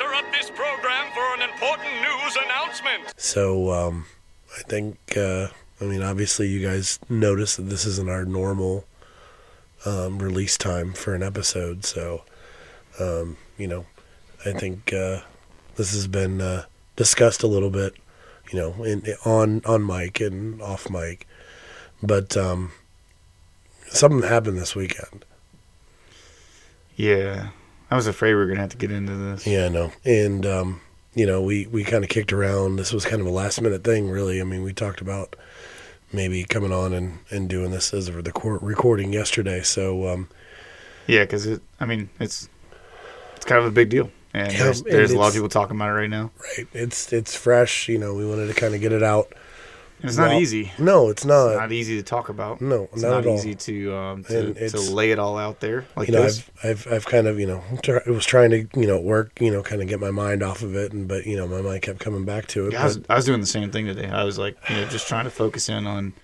interrupt this program for an important news announcement. So, I think, obviously you guys noticed that this isn't our normal release time for an episode. So, I think this has been discussed a little bit, on mic and off mic. But something happened this weekend. Yeah. I was afraid we were going to have to get into this. Yeah, I know. And, we kind of kicked around. This was kind of a last-minute thing, really. I mean, we talked about maybe coming on and doing this as of the recording yesterday. So, yeah, because it's kind of a big deal. And there's a lot of people talking about it right now. Right. It's fresh. We wanted to kind of get it out. And it's not easy. No, it's not. It's not easy to talk about. No, it's not at all. Easy to lay it all out there like this. I've kind of was trying to work kind of get my mind off of it, but my mind kept coming back to it. Yeah, I was doing the same thing today. I was like just trying to focus in on.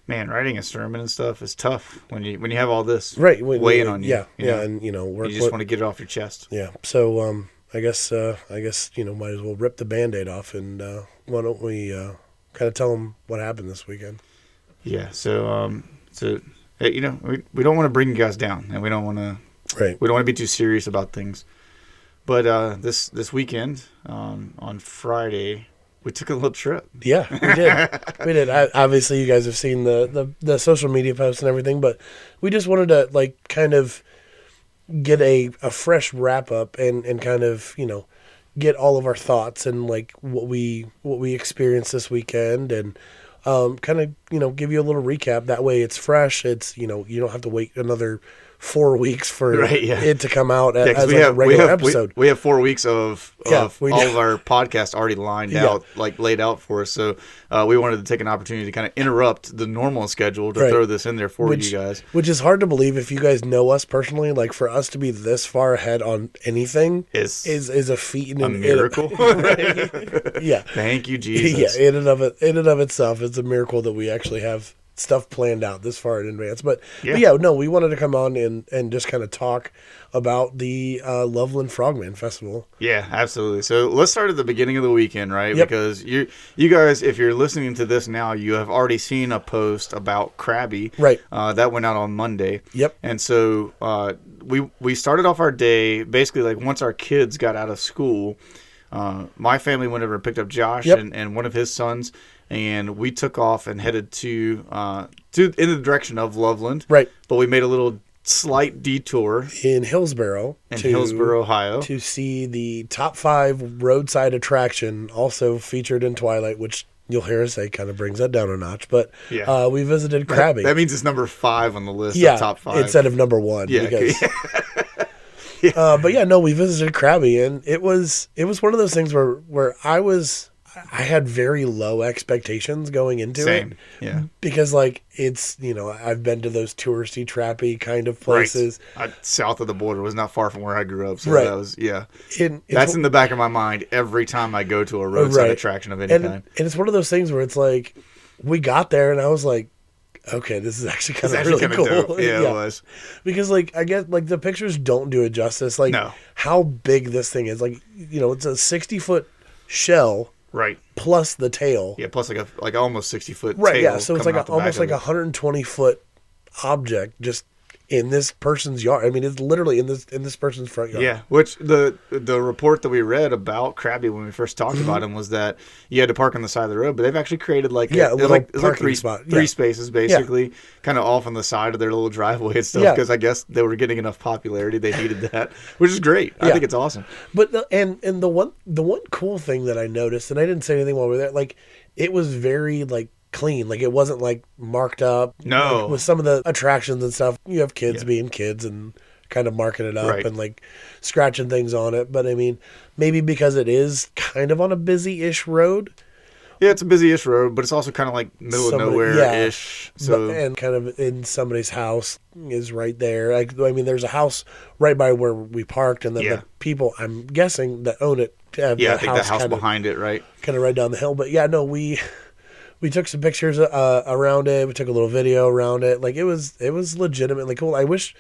Man, writing a sermon and stuff is tough when you have all this weighing on you. Yeah, and you just want to get it off your chest. Yeah, so I guess might as well rip the Band-Aid off, and why don't we kind of tell them what happened this weekend? Yeah, so we don't want to bring you guys down, and we don't want to be too serious about things. But this weekend on Friday. We took a little trip. Yeah, we did. We did. Obviously, you guys have seen the social media posts and everything, but we just wanted to kind of get a fresh wrap up and kind of get all of our thoughts and what we experienced this weekend and kind of give you a little recap. That way, it's fresh. It's you don't have to wait another 4 weeks for it to come out as a regular episode. We have 4 weeks of all of our podcasts already lined out, laid out for us. So we wanted to take an opportunity to kind of interrupt the normal schedule to throw this in there for you guys. Which is hard to believe if you guys know us personally. For us to be this far ahead on anything is a feat, a miracle. Yeah, thank you, Jesus. Yeah, in and of itself, it's a miracle that we actually have stuff planned out this far in advance. But we wanted to come on and just kind of talk about the Loveland Frogman Festival. Yeah, absolutely. So let's start at the beginning of the weekend, right? Yep. Because you guys, if you're listening to this now, you have already seen a post about Krabby. Right. That went out on Monday. Yep. And so we started off our day, basically once our kids got out of school, my family went over and picked up Josh and one of his sons, and we took off and headed to in the direction of Loveland. Right. But we made a little slight detour in Hillsboro, Ohio, to see the top 5 roadside attraction, also featured in Twilight, which you'll hear us say kind of brings that down a notch. But we visited Krabby. That means it's number 5 on the list of top 5 instead of number 1. Yeah. But we visited Krabby, and it was one of those things where I had very low expectations going into it. Yeah. Because it's, I've been to those touristy, trappy kind of places. Right. South of the border was not far from where I grew up. So that was, that's in the back of my mind every time I go to a roadside attraction of any kind. And it's one of those things where it's we got there and I was like, okay, this is actually kind of really cool. Dope. Yeah, it was. Because I guess the pictures don't do it justice. No. How big this thing is. It's a 60-foot shell. Right. Plus the tail. Yeah, plus like almost 60-foot tail. Right, yeah. So it's almost like a 120-foot object just in this person's yard. I mean, it's literally in this person's front yard. Yeah, which the report that we read about Krabby when we first talked about him was that you had to park on the side of the road, but they've actually created a little parking spot. Three spaces basically, kind of off on the side of their little driveway and stuff, because I guess they were getting enough popularity they needed that, which is great. I think it's awesome. But the one cool thing that I noticed, and I didn't say anything while we were there, it was very clean. It wasn't marked up. No. With some of the attractions and stuff, you have kids being kids and kind of marking it up and scratching things on it. But I mean, maybe because it is kind of on a busy-ish road. Yeah, it's a busy-ish road, but it's also kind of middle of nowhere-ish. And kind of in somebody's house is right there. I mean, there's a house right by where we parked, and then the people, I'm guessing, that own it have I think the house behind it, right? Kind of right down the hill. But we took some pictures around it. We took a little video around it. It was legitimately cool. I wish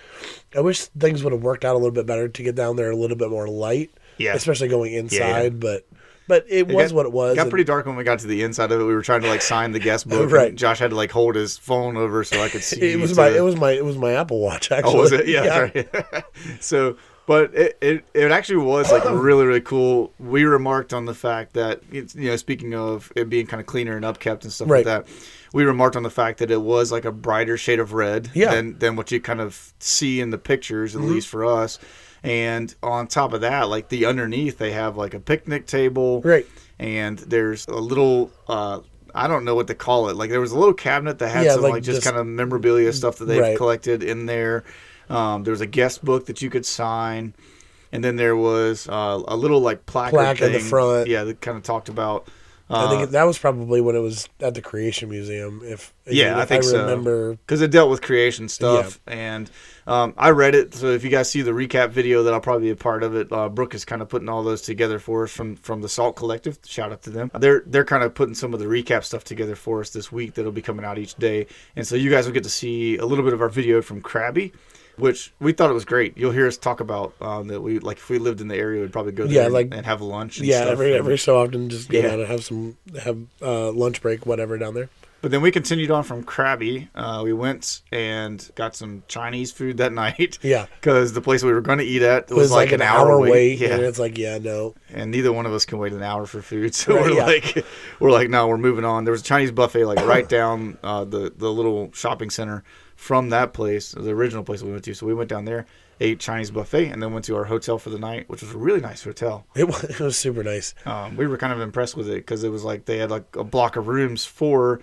things would have worked out a little bit better to get down there a little bit more light. Yeah. especially going inside. But it was what it was. It got pretty dark when we got to the inside of it. We were trying to like sign the guest book. Right. And Josh had to like hold his phone over so I could see. It was my Apple Watch, actually. Oh, was it? Yeah. That's right. So, but it actually was like really, really cool. We remarked on the fact that, speaking of it being kind of cleaner and upkept and stuff like that, we remarked on the fact that it was like a brighter shade of red than what you kind of see in the pictures, at least for us. And on top of that, like the underneath, they have like a picnic table. Right. And there's a little, I don't know what to call it. Like there was a little cabinet that had some like just kind of memorabilia stuff that they've collected in there. There was a guest book that you could sign. And then there was a little like plaque in the front. Yeah, that kind of talked about. I think that was probably when it was at the Creation Museum. I think so. Remember, because it dealt with creation stuff, and I read it. So if you guys see the recap video, that I'll probably be a part of it. Brooke is kind of putting all those together for us from the Salt Collective. Shout out to them. They're kind of putting some of the recap stuff together for us this week. That'll be coming out each day, and so you guys will get to see a little bit of our video from Krabby, which we thought it was great. You'll hear us talk about that we like if we lived in the area, we'd probably go there and have lunch. And stuff. every so often just get out and have lunch break, whatever down there. But then we continued on from Krabby. We went and got some Chinese food that night. Yeah, because the place we were going to eat at was like an hour wait. Yeah, and it's like no. And neither one of us can wait an hour for food, so we're like, no, we're moving on. There was a Chinese buffet like right down the little shopping center from that place, the original place we went to. So we went down there, ate Chinese buffet, and then went to our hotel for the night, which was a really nice hotel. It was super nice. We were kind of impressed with it because it was like they had like a block of rooms for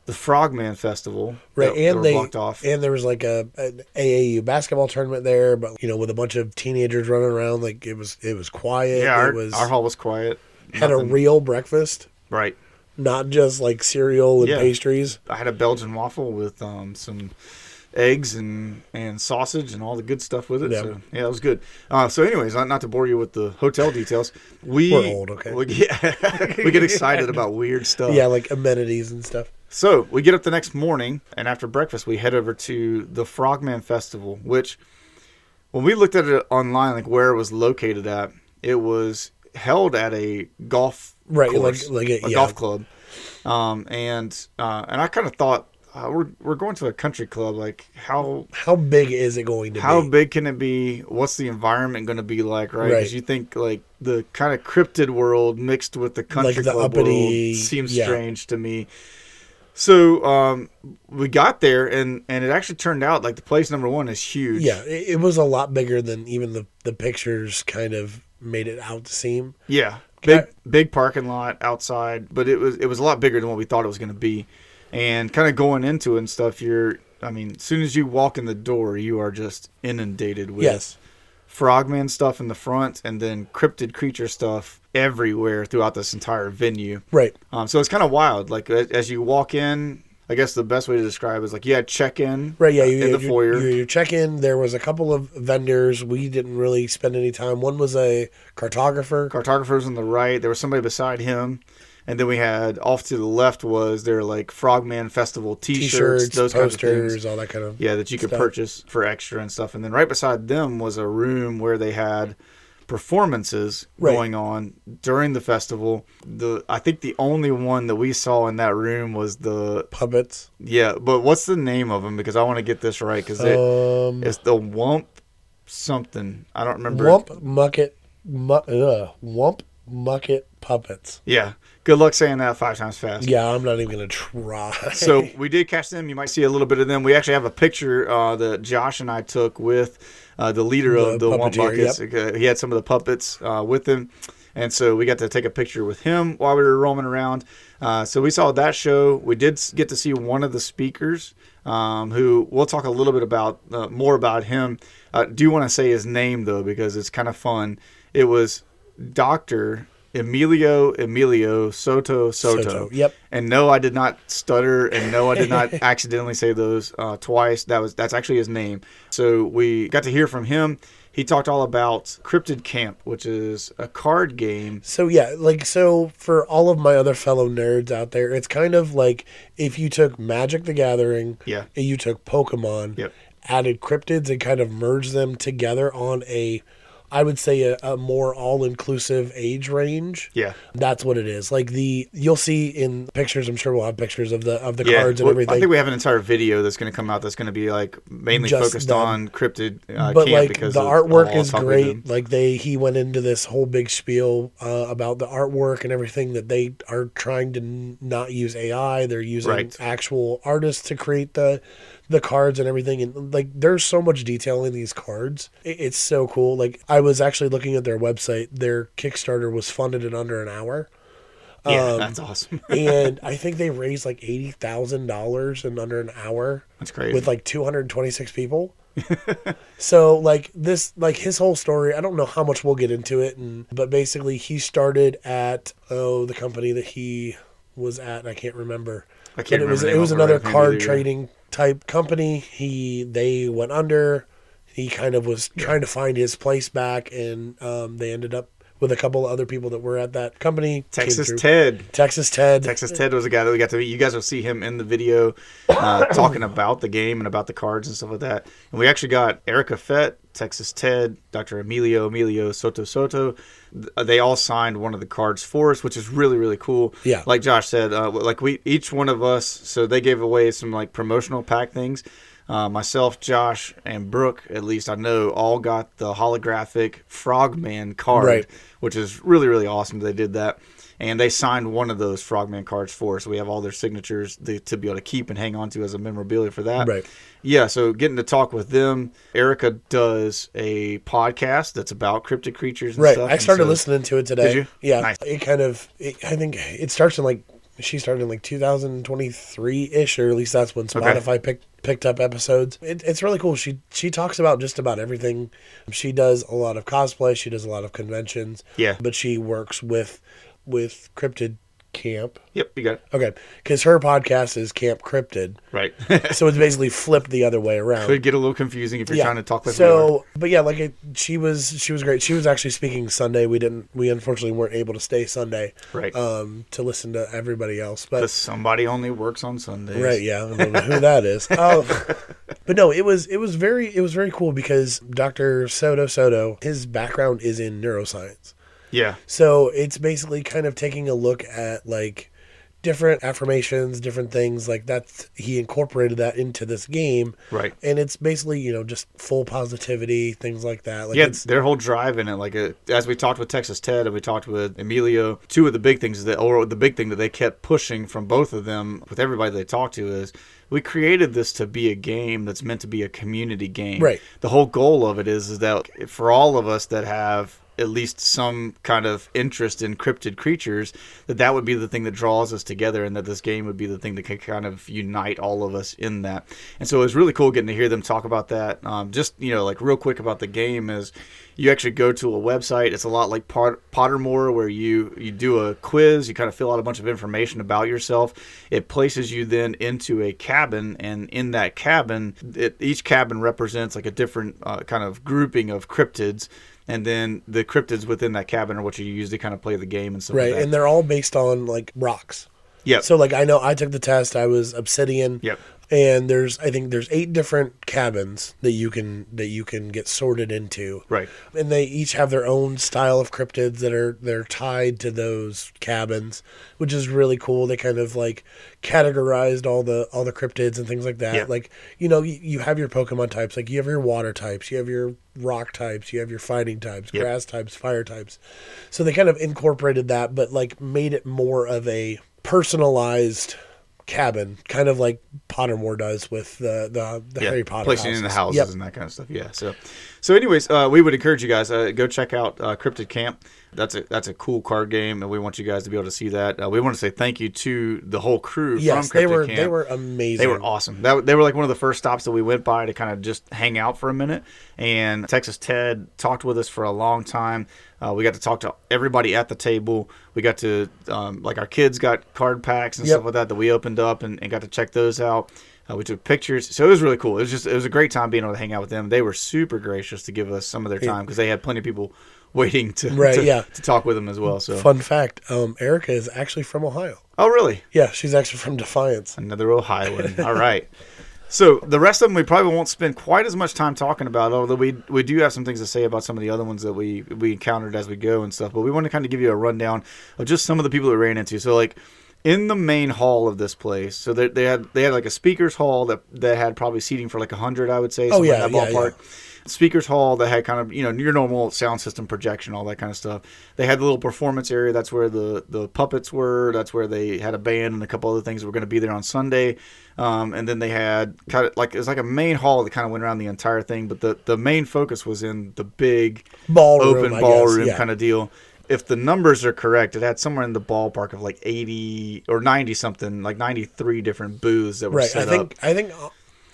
the Frogman Festival, right? And they blocked off. And there was like an AAU basketball tournament there, but with a bunch of teenagers running around. Like it was quiet. Yeah, our hall was quiet. Had a real breakfast, right? Not just like cereal and pastries. I had a Belgian waffle with some eggs and sausage and all the good stuff with it. Yeah. So yeah, it was good. So anyways, not to bore you with the hotel details. We're old, okay? We get excited about weird stuff. Yeah, like amenities and stuff. So we get up the next morning, and after breakfast, we head over to the Frogman Festival, which when we looked at it online, like where it was located at, it was held at a golf course, like a golf club. And I kind of thought, we're going to a country club. Like how big is it going to be? How big can it be? What's the environment going to be like? Right? Because you think like the kind of cryptid world mixed with the country club world seems strange to me. So we got there, and it actually turned out like the place, number one, is huge. Yeah, it was a lot bigger than even the pictures kind of made it out to seem. Yeah, big parking lot outside, but it was a lot bigger than what we thought it was going to be. And kind of going into it and stuff, as soon as you walk in the door, you are just inundated with Frogman stuff in the front, and then cryptid creature stuff everywhere throughout this entire venue. Right. So it's kind of wild. Like as you walk in, I guess the best way to describe it is like you had check-in. Right. Yeah. In the foyer. You check in. There was a couple of vendors. We didn't really spend any time. One was a cartographer. Cartographer's on the right. There was somebody beside him. And then we had off to the left was their like Frogman Festival T-shirts, those posters, kinds of things. All that kind of that you could purchase for extra and stuff. And then right beside them was a room where they had performances going on during the festival. I think the only one that we saw in that room was the puppets. Yeah, but what's the name of them? Because I want to get this right. Because it's the Wump something. I don't remember. Wump Mucket Puppets. Yeah. Good luck saying that 5 times fast. Yeah, I'm not even going to try. So we did catch them. You might see a little bit of them. We actually have a picture that Josh and I took with the leader of the Wump Buckets. Yep. He had some of the puppets with him. And so we got to take a picture with him while we were roaming around. So we saw that show. We did get to see one of the speakers who we'll talk a little bit about, more about him. Do you want to say his name, though, because it's kind of fun. It was Dr. Emilio Soto. Yep. And no, I did not stutter, and no, I did not accidentally say those twice. That's actually his name. So we got to hear from him. He talked all about Cryptid Camp, which is a card game. So for all of my other fellow nerds out there, it's kind of like if you took Magic the Gathering, and you took Pokemon, added cryptids and kind of merged them together on a I would say a more all-inclusive age range. Yeah. That's what it is. Like you'll see in pictures, I'm sure we'll have pictures of the cards and well, everything. I think we have an entire video that's going to come out that's going to be like mainly Just focused them. on cryptid but camp, like because the of artwork all is talk we great. did. Like he went into this whole big spiel about the artwork and everything, that they are trying to not use AI. They're using actual artists to create the cards and everything. And like, there's so much detail in these cards. It's so cool. Like, I was actually looking at their website. Their Kickstarter was funded in under an hour. Yeah, that's awesome. And I think they raised like $80,000 in under an hour. That's crazy. With like 226 people. So like his whole story, I don't know how much we'll get into it, but basically he started at the company that he was at, and I can't remember. It was another card trading type company. They went under. He kind of was trying to find his place back, and they ended up with a couple of other people that were at that company. Texas Ted was a guy that we got to meet. You guys will see him in the video talking about the game and about the cards and stuff like that. And we actually got Erica Fett, Texas Ted, Dr. Emilio Soto. They all signed one of the cards for us, which is really, really cool. Yeah. Like Josh said, each one of us, so they gave away some like promotional pack things. Myself, Josh, and Brooke, at least I know, all got the holographic Frogman card, which is really, really awesome. They did that. And they signed one of those Frogman cards for us. So we have all their signatures to be able to keep and hang on to as a memorabilia for that. Right. Yeah, so getting to talk with them. Erica does a podcast that's about cryptid creatures and stuff. I started listening to it today. Did you? Yeah. Nice. I think it starts in she started in 2023-ish, or at least that's when Spotify picked up episodes. It's really cool. She talks about just about everything. She does a lot of cosplay. She does a lot of conventions. Yeah. But she works with Cryptid Camp. Yep, you got it. Okay, because her podcast is Camp Cryptid. Right. So it's basically flipped the other way around. Could get a little confusing if you're trying to talk like but yeah, she was great. She was actually speaking Sunday. We unfortunately weren't able to stay Sunday. Right. To listen to everybody else, but somebody only works on Sundays. Right. Yeah. I don't know who that is. But no, it was very cool because Dr. Soto, his background is in neuroscience. Yeah. So it's basically kind of taking a look at different affirmations, different things like that. He incorporated that into this game. Right. And it's basically, just full positivity, things like that. Their whole drive in it. As we talked with Texas Ted and we talked with Emilio, two of the big things the big thing that they kept pushing from both of them with everybody they talked to is, we created this to be a game that's meant to be a community game. Right. The whole goal of it is that for all of us that have at least some kind of interest in cryptid creatures, that would be the thing that draws us together, and that this game would be the thing that could kind of unite all of us in that. And so it was really cool getting to hear them talk about that. Real quick about the game is, you actually go to a website. It's a lot like Pottermore, where you do a quiz. You kind of fill out a bunch of information about yourself. It places you then into a cabin, and in that cabin, each cabin represents a different kind of grouping of cryptids. And then the cryptids within that cabin are what you use to kind of play the game and stuff like that. Right, and they're all based on rocks. Yep. So I know I took the test. I was obsidian. Yep. And I think there's 8 different cabins that you can get sorted into. Right. And they each have their own style of cryptids they're tied to those cabins, which is really cool. They kind of categorized all the cryptids and things like that. Yeah. You have your Pokemon types, you have your water types, you have your rock types, you have your fighting types, yep. grass types, fire types. So they kind of incorporated that, but made it more of a personalized cabin, kind of like Pottermore does with the Harry Potter placing houses. in the houses Yep. and that kind of stuff. Yeah. So anyways, we would encourage you guys go check out Cryptid Camp. That's a cool card game, and we want you guys to be able to see that. We want to say thank you to the whole crew from Cryptid Camp. They were amazing. They were awesome. They were one of the first stops that we went by to kind of just hang out for a minute. And Texas Ted talked with us for a long time. We got to talk to everybody at the table. We got to our kids got card packs and stuff like that we opened up and got to check those out. We took pictures, so it was really cool. It was a great time being able to hang out with them. They were super gracious to give us some of their time because they had plenty of people waiting to talk with them as well. So fun fact: Erica is actually from Ohio. Oh, really? Yeah, she's actually from Defiance. Another Ohioan. All right. So the rest of them we probably won't spend quite as much time talking about, although we do have some things to say about some of the other ones that we encountered as we go and stuff. But we want to kind of give you a rundown of just some of the people that we ran into. So like in the main hall of this place, so they had like a speakers hall that had probably seating for like 100, I would say. Oh yeah, that ballpark. Yeah. Speakers hall that had kind of, you know, your normal sound system projection, all that kind of stuff. They had the little performance area. That's where the puppets were. That's where they had a band and a couple other things that were going to be there on Sunday. And then they had kind of like, it was like a main hall that kind of went around the entire thing. But the main focus was in the big open ballroom kind of deal. If the numbers are correct, it had somewhere in the ballpark of like 80 or 90 something, like 93 different booths that were set up. I think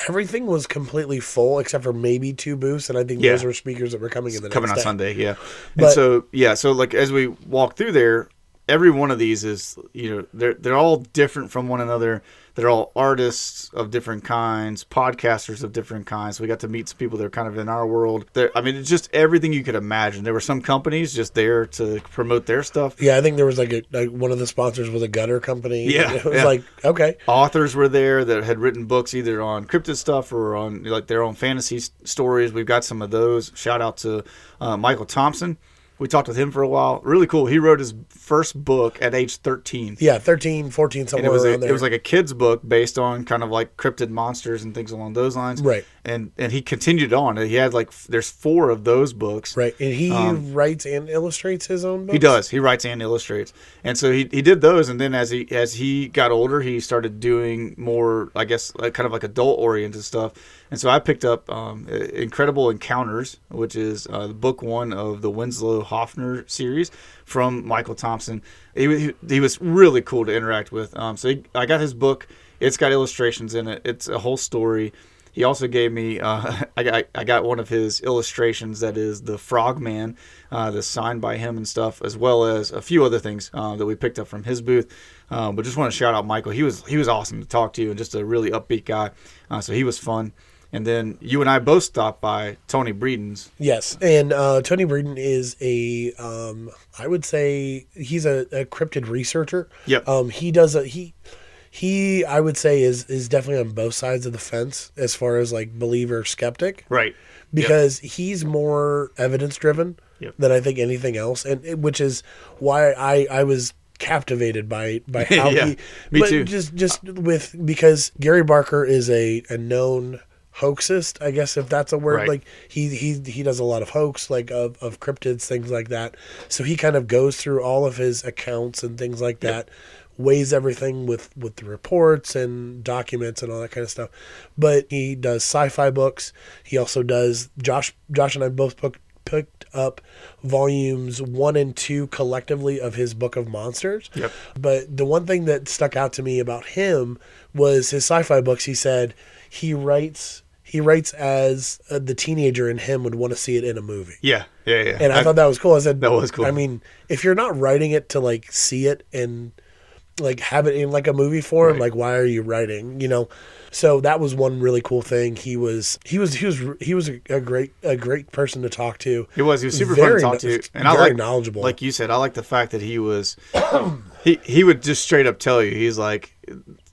everything was completely full except for maybe 2 booths, and I think those were speakers that were coming in the next on day. Sunday, yeah. And so like as we walk through there, every one of these is, you know, they're all different from one another. They're all artists of different kinds, podcasters of different kinds. So we got to meet some people that are kind of in our world. I mean, it's just everything you could imagine. There were some companies just there to promote their stuff. Yeah, I think there was like one of the sponsors was a gutter company. Yeah. It was like, okay. Authors were there that had written books either on cryptid stuff or on like their own fantasy stories. We've got some of those. Shout out to Michael Thompson. We talked with him for a while. Really cool. He wrote his first book at age 13. Yeah, 13, 14, somewhere around there. It was like a kid's book based on kind of like cryptid monsters and things along those lines. Right. And he continued on. He had like, there's 4 of those books. Right. And he writes and illustrates his own books? He does. He writes and illustrates. And so he did those. And then as he got older, he started doing more, I guess, like kind of like adult-oriented stuff. And so I picked up Incredible Encounters, which is book 1 of the Winslow Hoffner series from Michael Thompson. He was really cool to interact with. I got his book. It's got illustrations in it. It's a whole story. He also gave me, I got one of his illustrations that is the Frogman, that's signed by him and stuff, as well as a few other things that we picked up from his booth. But just want to shout out Michael. He was awesome to talk to and just a really upbeat guy. So he was fun. And then you and I both stopped by Tony Breeden's. Yes, and Tony Breeden is I would say he's a cryptid researcher. Yep. He I would say is definitely on both sides of the fence as far as like believer skeptic. Right. Because he's more evidence driven than I think anything else, and which is why I was captivated by how me too. Because Gary Barker is a known hoaxist, I guess, if that's a word. Right. Like he does a lot of hoax, like of cryptids, things like that. So he kind of goes through all of his accounts and things like that, weighs everything with the reports and documents and all that kind of stuff. But he does sci-fi books. He also does Josh and I both picked up volumes 1 and 2 collectively of his Book of Monsters. Yep. But the one thing that stuck out to me about him was his sci-fi books. He said he writes as the teenager in him would want to see it in a movie. Yeah. And I thought that was cool. I said, that was cool. I mean, if you're not writing it to like see it and like have it in like a movie form, like why are you writing? You know, so that was one really cool thing. He was a great person to talk to. He was super fun to talk to, and very knowledgeable. Like you said, I like the fact that he was he would just straight up tell you, he's like,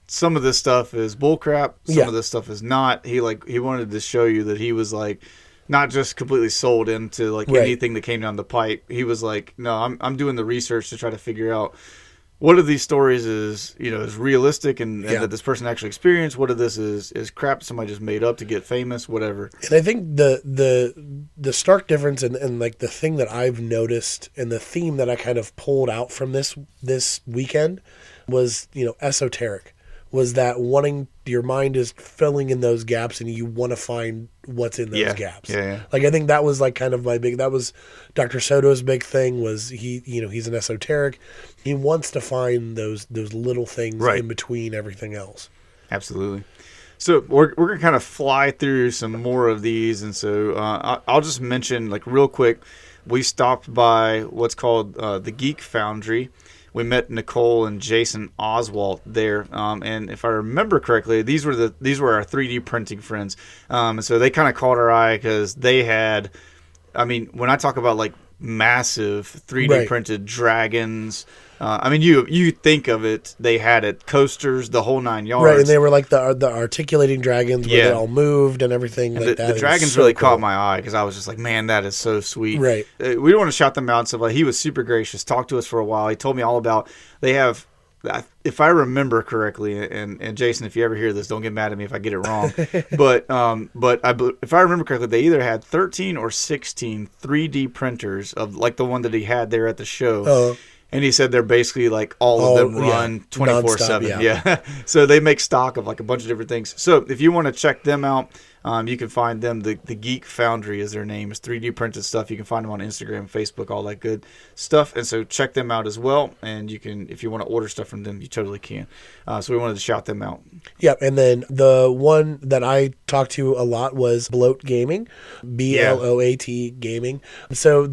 some of this stuff is bullcrap, some of this stuff is not. He wanted to show you that he was like not just completely sold into like anything that came down the pipe. He was like, no, I'm doing the research to try to figure out what of these stories is realistic and that this person actually experienced. What of this is crap somebody just made up to get famous, whatever. And I think the stark difference and like the thing that I've noticed and the theme that I kind of pulled out from this weekend was, esoteric. Was that wanting, your mind is filling in those gaps and you want to find what's in those gaps. Yeah. Like I think that was like kind of that was Dr. Soto's big thing was he's an esoteric. He wants to find those little things in between everything else. Absolutely. So we're going to kind of fly through some more of these. And so I'll just mention like real quick, we stopped by what's called the Geek Foundry. We met Nicole and Jason Oswalt there, and if I remember correctly, these were our 3D printing friends. And so they kind of caught our eye because they had, I mean, when I talk about like massive 3D printed dragons. I mean, you think of it, they had it, coasters, the whole 9 yards. Right, and they were like the articulating dragons where they all moved and everything and like that. The dragons really caught my eye because I was just like, man, that is so sweet. Right. We don't want to shout them out and stuff like that. He was super gracious, talked to us for a while. He told me all about, they have, if I remember correctly, and Jason, if you ever hear this, don't get mad at me if I get it wrong. but if I remember correctly, they either had 13 or 16 3D printers of like the one that he had there at the show. And he said they're basically like all of them run 24/7. Yeah. So they make stock of like a bunch of different things. So if you want to check them out, you can find them. The Geek Foundry is their name. It's 3D printed stuff. You can find them on Instagram, Facebook, all that good stuff. And so check them out as well. And you can, if you want to order stuff from them, you totally can. So we wanted to shout them out. Yeah, and then the one that I talked to a lot was Bloat Gaming, BLOAT Gaming. So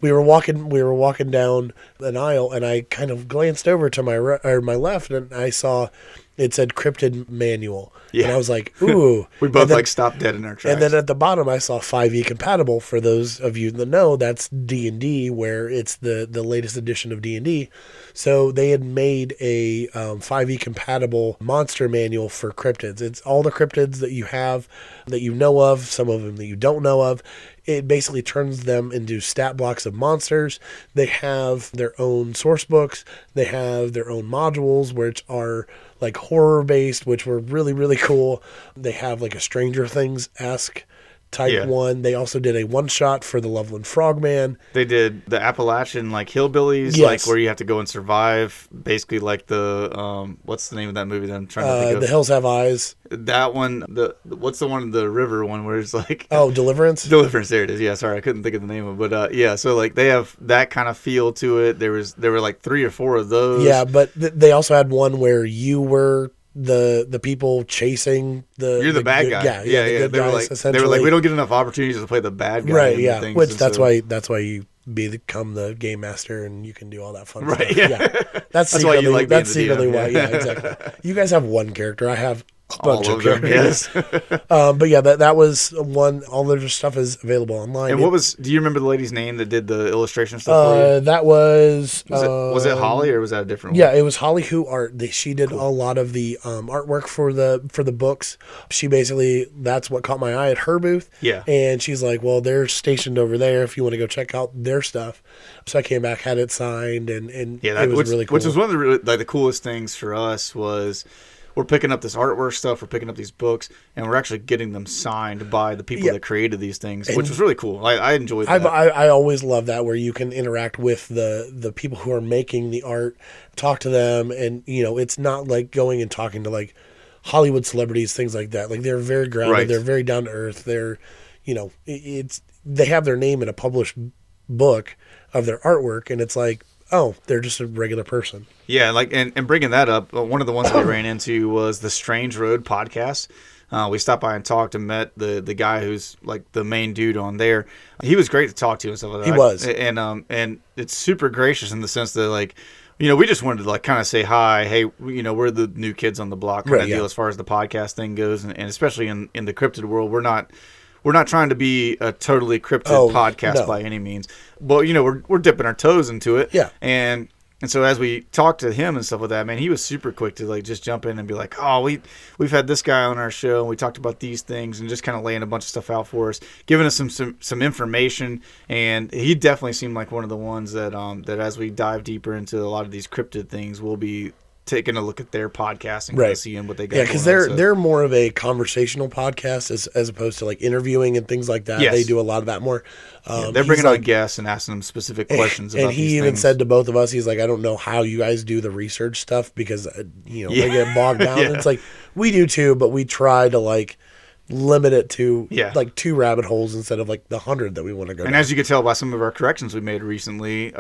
we were walking down an aisle, and I kind of glanced over to my my left, and I saw it said Cryptid Manual. Yeah. And I was like, ooh. We both stopped dead in our tracks. And then at the bottom, I saw 5e compatible. For those of you that know, that's D&D, where it's the latest edition of D&D. So they had made a 5e compatible monster manual for cryptids. It's all the cryptids that you have, that you know of, some of them that you don't know of. It basically turns them into stat blocks of monsters. They have their own source books. They have their own modules, which are like horror based, which were really, really cool. They have like a Stranger Things-esque type one. They also did a one-shot for the Loveland Frogman. They did the Appalachian like hillbillies, like where you have to go and survive. Basically, like the what's the name of that movie that I'm trying to think of? The Hills Have Eyes. That one. What's the one, the river one, where it's like Deliverance. Deliverance. There it is. Yeah, sorry, I couldn't think of the name of it. But yeah, so like they have that kind of feel to it. There were like 3 or 4 of those. Yeah, but they also had one where you were the people chasing you're the bad guy. Yeah. They were like we don't get enough opportunities to play the bad guy, right? Yeah, which that's why you become the game master and you can do all that fun stuff. Yeah, that's why you like. That's secretly why. Yeah, exactly. You guys have one character. I have a bunch of characters. Yes. But yeah, that was one. All the stuff is available online. And do you remember the lady's name that did the illustration stuff for you? That was it Holly, or was that a different one? Yeah, it was Holly Who Art. She did a lot of the artwork for the books. She basically, that's what caught my eye at her booth. Yeah. And she's like, well, they're stationed over there if you want to go check out their stuff. So I came back, had it signed, and it was really cool. Which was one of the coolest things for us was, we're picking up this artwork stuff, we're picking up these books, and we're actually getting them signed by the people that created these things, which was really cool. I enjoyed that. I always love that, where you can interact with the people who are making the art, talk to them, and it's not like going and talking to like Hollywood celebrities, things like that. Like, they're very grounded, right. They're very down to earth. They're, they have their name in a published book of their artwork, and it's like, oh, they're just a regular person. Yeah, like and bringing that up, one of the ones that we ran into was the Strange Road podcast. We stopped by and talked and met the guy who's like the main dude on there. He was great to talk to and stuff like that. He was. And it's super gracious in the sense that, like, we just wanted to like kind of say hi. Hey, we're the new kids on the block kind of deal as far as the podcast thing goes, and especially in the cryptid world, we're not trying to be a totally cryptid podcast by any means. But, we're dipping our toes into it. Yeah. And so as we talked to him and stuff like that, man, he was super quick to like just jump in and be like, oh, we've had this guy on our show and we talked about these things, and just kind of laying a bunch of stuff out for us, giving us some information. And he definitely seemed like one of the ones that that as we dive deeper into a lot of these cryptid things, we'll be taking a look at their podcast and kind of seeing what they got. Yeah, because they're more of a conversational podcast as opposed to like interviewing and things like that. Yes. They do a lot of that more. They're bringing on guests and asking them specific questions about these things. And he even said to both of us, he's like, I don't know how you guys do the research stuff because they get bogged down. And it's like, we do too, but we try to like limit it to like 2 rabbit holes instead of like the 100 that we want to go down. And as you can tell by some of our corrections we made recently,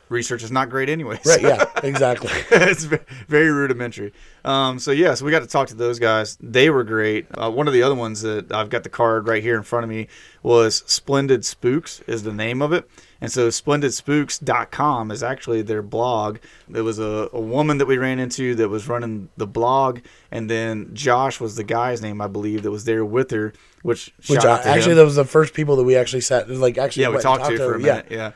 research is not great anyways. Right, yeah, exactly. It's very rudimentary. So we got to talk to those guys. They were great. One of the other ones that I've got the card right here in front of me was Splendid Spooks is the name of it. And so SplendidSpooks.com is actually their blog. There was a woman that we ran into that was running the blog, and then Josh was the guy's name, I believe, that was there with her, which actually, that was the first people that we actually sat, like, actually we talked to for a minute, yeah.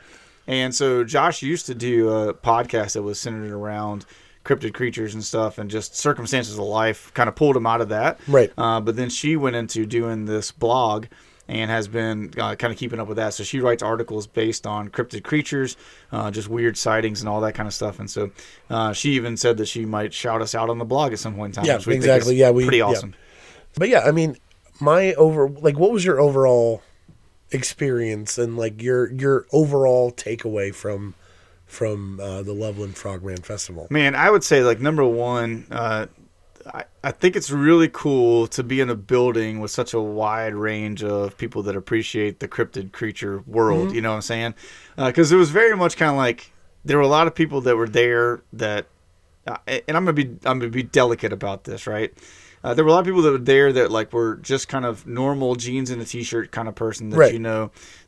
And so Josh used to do a podcast that was centered around cryptid creatures and stuff, and just circumstances of life kind of pulled him out of that. Right. But then she went into doing this blog and has been kind of keeping up with that. So she writes articles based on cryptid creatures, just weird sightings and all that kind of stuff. And so she even said that she might shout us out on the blog at some point in time. Yeah, which we exactly. think is pretty awesome. Yeah. But yeah, I mean, what was your overall experience and like your overall takeaway from the Loveland Frogman Festival? Man, I would say, like, number one, I think it's really cool to be in a building with such a wide range of people that appreciate the cryptid creature world. Mm-hmm. You know what I'm saying? Because it was very much kind of like there were a lot of people that were there that, and I'm gonna be delicate about this, right? There were a lot of people that were there that like were just kind of normal jeans and a t-shirt kind of person that right.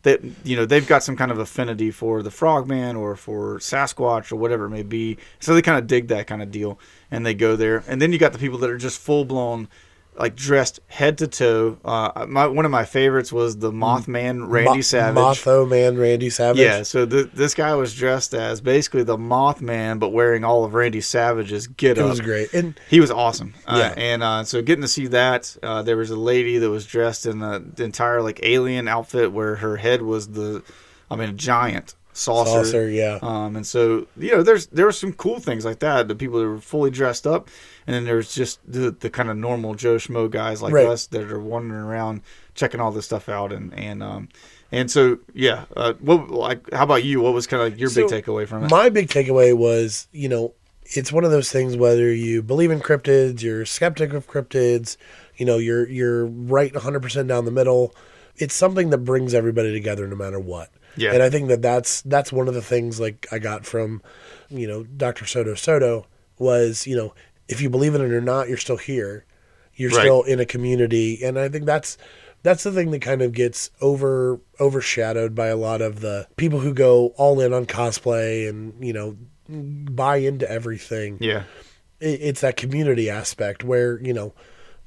They've got some kind of affinity for the Frogman or for Sasquatch or whatever it may be. So they kind of dig that kind of deal and they go there. And then you got the people that are just full blown, like dressed head to toe. One of my favorites was the Mothman Randy Savage. Mothman Randy Savage. Yeah, so this guy was dressed as basically the Mothman, but wearing all of Randy Savage's get-up. It was great. And he was awesome. Yeah. So getting to see that, there was a lady that was dressed in the entire like alien outfit where her head was a giant saucer. Yeah. And so, there were some cool things like that. The people that were fully dressed up, and then there's just the kind of normal Joe Schmo guys like right. us that are wandering around checking all this stuff out. And so, yeah. How about you? What was kind of like your big takeaway from it? My big takeaway was, it's one of those things, whether you believe in cryptids, you're skeptic of cryptids, you're right 100% down the middle. It's something that brings everybody together no matter what. Yeah. And I think that's one of the things like I got from, Dr. Soto was, if you believe in it or not, you're still here. You're right. still in a community. And I think that's the thing that kind of gets overshadowed by a lot of the people who go all in on cosplay and, buy into everything. Yeah. It's that community aspect where,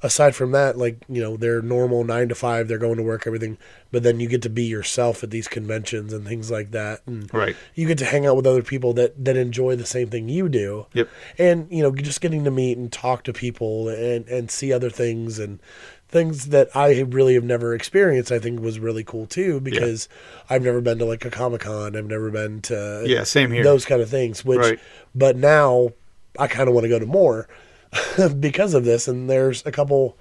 aside from that, like, they're normal 9 to 5, they're going to work, everything, but then you get to be yourself at these conventions and things like that. And right. you get to hang out with other people that enjoy the same thing you do. Yep. And, just getting to meet and talk to people and see other things and things that I really have never experienced, I think was really cool too, because I've never been to like a Comic-Con. I've never been to same here. Those kind of things, but now I kind of want to go to more. Because of this, and there's a couple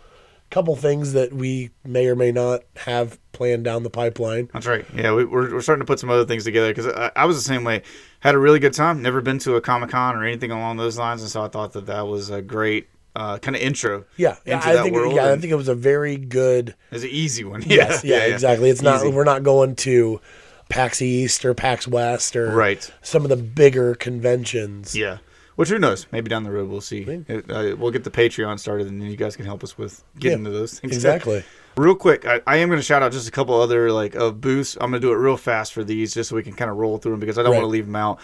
things that we may or may not have planned down the pipeline. That's right. Yeah, we're starting to put some other things together because I was the same way. Had a really good time. Never been to a Comic-Con or anything along those lines, and so I thought that was a great kind of intro. Yeah, into that world. Yeah, I think it was a very good. It was an easy one. Yes, yeah, exactly. It's not. Easy. We're not going to PAX East or PAX West or right. some of the bigger conventions. Yeah. Which, who knows? Maybe down the road we'll see. We'll get the Patreon started, and then you guys can help us with getting to those things. Exactly. Real quick, I am going to shout out just a couple other booths. I'm going to do it real fast for these just so we can kind of roll through them because I don't want to leave them out.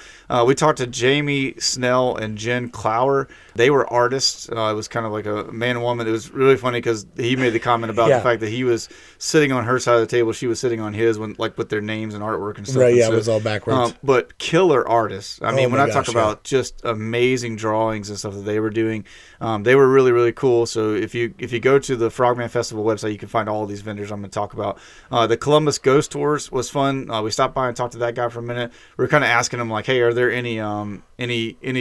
We talked to Jamie Snell and Jen Clower. They were artists. It was kind of like a man and woman. It was really funny because he made the comment about the fact that he was sitting on her side of the table. She was sitting on his with their names and artwork and stuff. Right, and so, it was all backwards. But killer artists. I mean, when I talk about just amazing drawings and stuff that they were doing, they were really, really cool. So if you go to the Frogman Festival website, you can find all of these vendors I'm going to talk about. The Columbus Ghost Tours was fun. We stopped by and talked to that guy for a minute. We were kind of asking him hey, are there any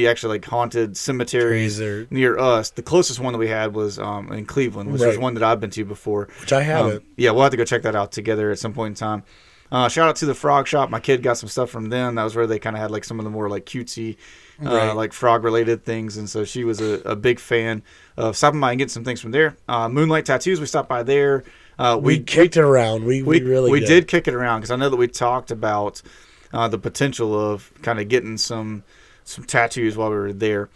actually haunted cemeteries near us? The closest one that we had was in Cleveland, which is one that I've been to before. Which I haven't. We'll have to go check that out together at some point in time. Shout out to the Frog Shop. My kid got some stuff from them. That was where they kind of had some of the more cutesy frog related things, and so she was a big fan of stopping by and getting some things from there. Moonlight Tattoos, we stopped by there. We kicked it around. We really did kick it around because I know that we talked about the potential of kind of getting some tattoos while we were there.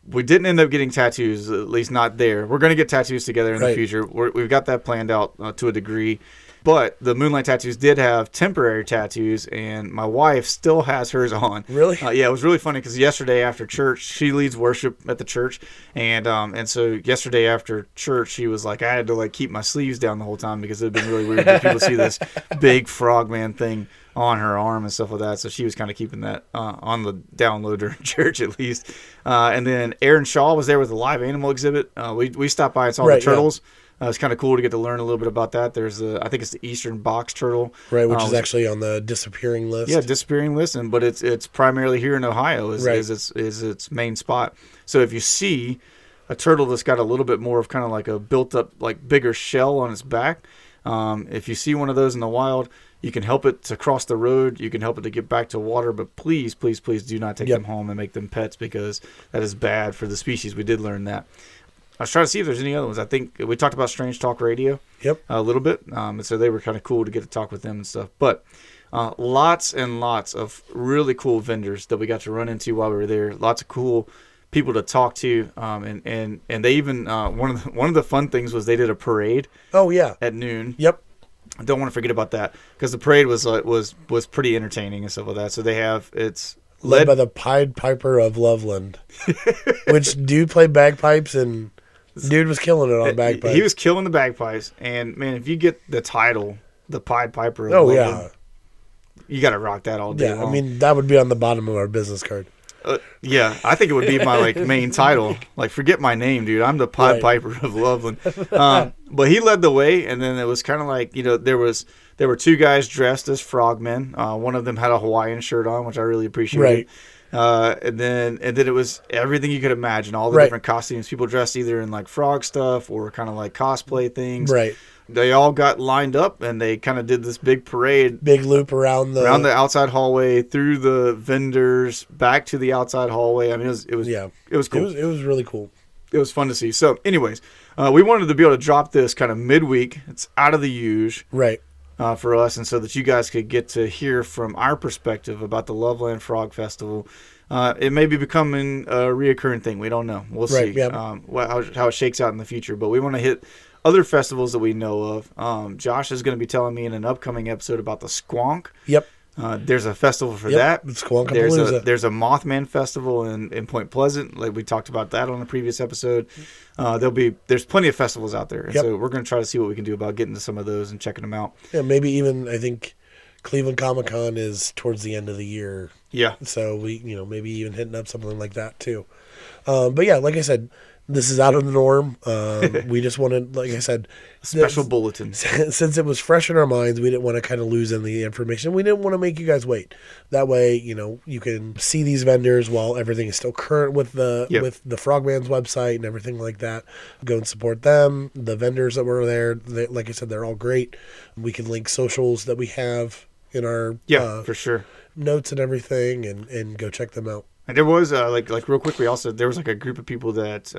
We didn't end up getting tattoos, at least not there. We're going to get tattoos together in the future. We've got that planned out to a degree. But the Moonlight Tattoos did have temporary tattoos, and my wife still has hers on. Really? Yeah, it was really funny because yesterday after church, she leads worship at the church, and so yesterday after church, she was like, I had to like keep my sleeves down the whole time because it had been really weird for people to see this big Frogman thing on her arm and stuff like that. So she was kind of keeping that on the download during church at least. And then Aaron Shaw was there with the live animal exhibit. We stopped by and saw the turtles. Yeah. It's kind of cool to get to learn a little bit about that. There's I think it's the eastern box turtle, right, which is actually on the disappearing list. Yeah, disappearing list, but it's primarily here in Ohio is its main spot. So if you see a turtle that's got a little bit more of kind of like a built up, like bigger shell on its back, if you see one of those in the wild, you can help it to cross the road. You can help it to get back to water, but please, please, please do not take them home and make them pets because that is bad for the species. We did learn that. I was trying to see if there's any other ones. I think we talked about Strange Talk Radio a little bit. And so they were kind of cool to get to talk with them and stuff. But lots and lots of really cool vendors that we got to run into while we were there. Lots of cool people to talk to. And they even, one of the fun things was they did a parade. Oh, yeah. At noon. Yep. I don't want to forget about that because the parade was pretty entertaining and stuff like that. So they have, it's led by the Pied Piper of Loveland, which dude played bagpipes and... Dude was killing it on bagpipes. He was killing the bagpipes, and man, if you get the title, the Pied Piper of Loveland, you got to rock that all day long. I mean, that would be on the bottom of our business card. Yeah, I think it would be my like main title. Like, forget my name, dude. I'm the Pied Piper of Loveland. But he led the way, and then it was kind of like, there were two guys dressed as frogmen. One of them had a Hawaiian shirt on, which I really appreciated. Right. And then it was everything you could imagine, all the different costumes, people dressed either in like frog stuff or kind of like cosplay things. Right. They all got lined up and they kind of did this big parade, big loop around the outside hallway, through the vendors, back to the outside hallway. I mean, it was cool. It was really cool. It was fun to see. So, anyways, we wanted to be able to drop this kind of midweek. It's out of the usual. Right. For us, and so that you guys could get to hear from our perspective about the Loveland Frog Festival. It may be becoming a reoccurring thing. We don't know. We'll see how it shakes out in the future. But we want to hit other festivals that we know of. Josh is going to be telling me in an upcoming episode about the Squonk. Yep. There's a festival for that. There's a Mothman Festival in Point Pleasant. Like we talked about that on the previous episode. There's plenty of festivals out there, and so we're going to try to see what we can do about getting to some of those and checking them out. Yeah, maybe even I think Cleveland Comic-Con is towards the end of the year. Yeah. So we maybe even hitting up something like that too. But yeah, like I said, this is out of the norm. We just wanted, like I said, special bulletin. Since it was fresh in our minds, we didn't want to kind of lose any of the information. We didn't want to make you guys wait. That way, you can see these vendors while everything is still current with the Frogman's website and everything like that. Go and support them. The vendors that were there, like I said, they're all great. We can link socials that we have in our for sure notes and everything, and go check them out. And there was like real quickly also there was like a group of people that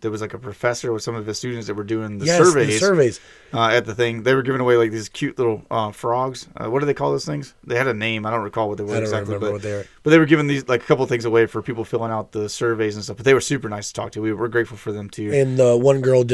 there was like a professor with some of his students that were doing the surveys at the thing. They were giving away like these cute little frogs. What do they call those things? They had a name. I don't recall what they were exactly. What they were. But they were giving these like a couple of things away for people filling out the surveys and stuff. But they were super nice to talk to. We were grateful for them too. And the one girl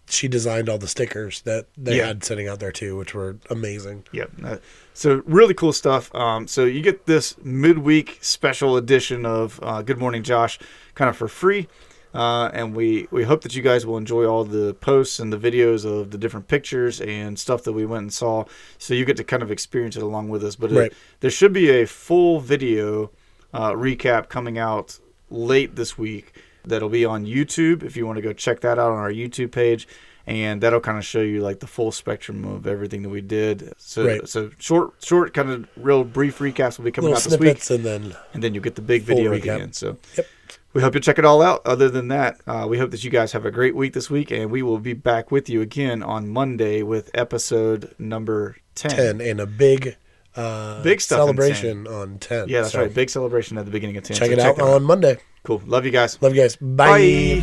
she designed all the stickers that they had sitting out there too, which were amazing. Yep. So really cool stuff. So you get this midweek special edition of Good Morning Josh kind of for free. And we hope that you guys will enjoy all the posts and the videos of the different pictures and stuff that we went and saw. So you get to kind of experience it along with us. But there should be a full video recap coming out late this week. That'll be on YouTube if you want to go check that out on our YouTube page, and that'll kind of show you like the full spectrum of everything that we did. So short kind of real brief recaps will be coming out this week, and then you'll get the big video at the end. So we hope you check it all out. Other than that, we hope that you guys have a great week this week, and we will be back with you again on Monday with episode number 10 and a big celebration on 10. Yeah, that's right. Big celebration at the beginning of 10. Check it out on Monday. Cool. Love you guys. Bye.